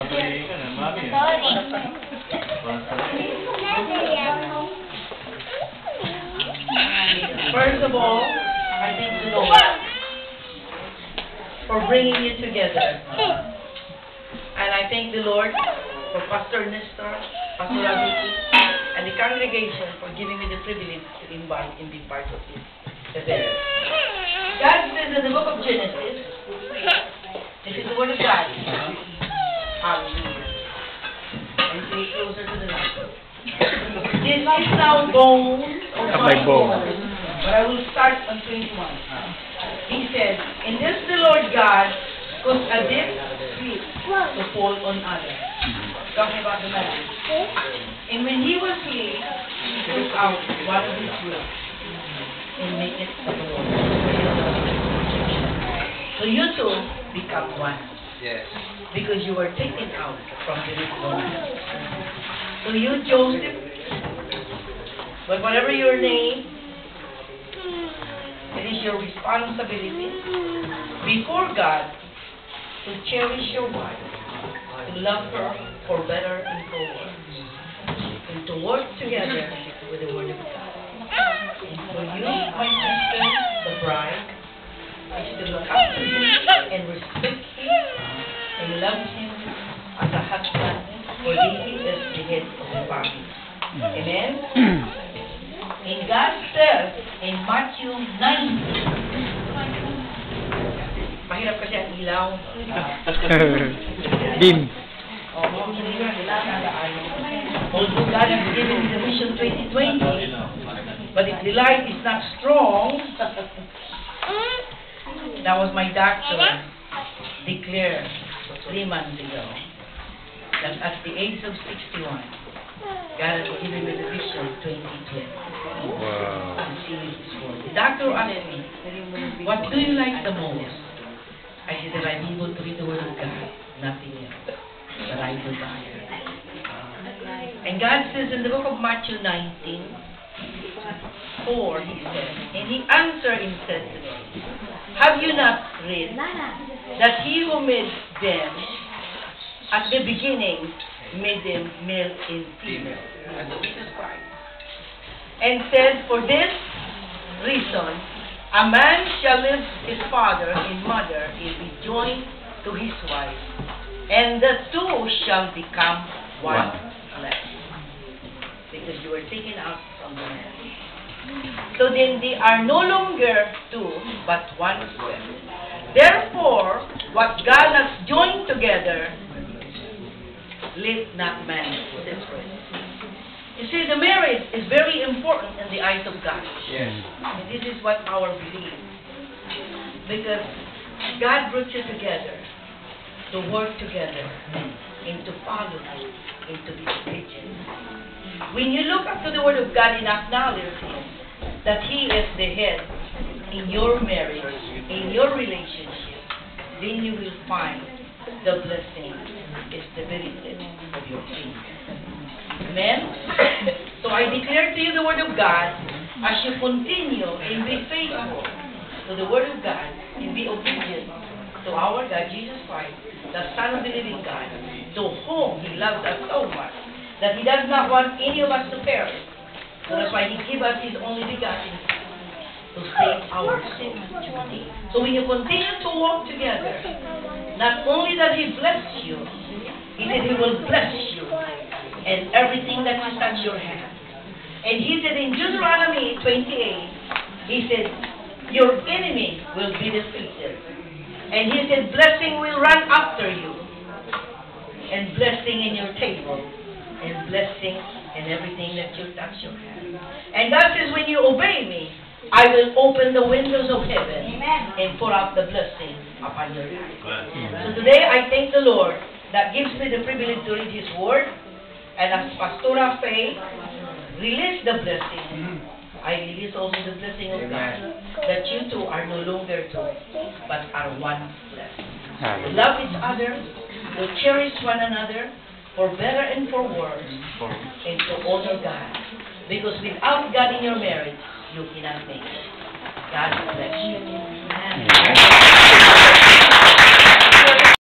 First of all, I thank the Lord for bringing you together. And I thank the Lord for Pastor Nestor, Pastor Abiti, and the congregation for giving me the privilege to invite and be part of this event. God says in the book of Genesis, this is the word of God. Hallelujah. And stay closer to the light. This is now bone of my bones. But I will start on 21. He said, and this the Lord God caused a deep sleep to fall on Adam. Talking about the man. And when he was asleep, he took out one of his ribs and made it a bone. So you two become one. Yes. Because you were taken out from the rib bone. So you, Joseph, but whatever your name, it is your responsibility before God to cherish your wife, to love her for better and for worse, and to work together with the Word of God. And for you, my sister, the bride, is to look up to him and respect him and love him as a husband, for he is the head of the family. Amen? And God says in Matthew 19, mahirap kasi ang ilaw. Dim. Although God has given me the Vision 2020, but if the light is not strong, that was my doctor declared 3 months ago, that at the age of 61, God has given me the Vision 2020. Wow. To see His Word. The doctor asked me, what do you like the most? I said that I'm able to read the Word of God, nothing else, that I desire. And God says in the book of Matthew 19:4, He said, and He answered and said to them, have you not read that He who made them at the beginning made them male and female? Jesus Christ. And said, for this reason, a man shall leave his father and mother and be joined to his wife, and the two shall become one flesh. Because you were taken out from the man. So then they are no longer two, but one flesh. Therefore, what God has joined together, let not man separate. You see, the marriage is very important in the eyes of God. Yes. And this is what our belief. Because God brought you together to work together and to follow Him and to be obedient. When you look up to the Word of God and acknowledge Him, that He is the head in your marriage, in your relationship, then you will find the blessing is the benefit of your faith. Amen? So I declare to you the Word of God as you continue and be faithful to the Word of God and be obedient to our God, Jesus Christ, the Son of the living God, to whom He loves us so much that He does not want any of us to perish. So that's why He gave us His only begotten Son to save our sins. So when you continue to walk together, not only that He bless you, He said He will bless you and everything that you touch your hand. And He said in Deuteronomy 28, He said, your enemy will be defeated. And He said, blessing will run after you. And blessing in your table. And blessing in everything that you touch your hand. And God says, when you obey me, I will open the windows of heaven and pour out the blessing upon your life. So today I thank the Lord that gives me the privilege to read His Word. And as Pastora Faye release the blessing, I release also the blessing of God, that you two are no longer two, but are one flesh. To love each other, to cherish one another, for better and for worse, and to honor God. Because without God in your marriage, you cannot make it. God bless you.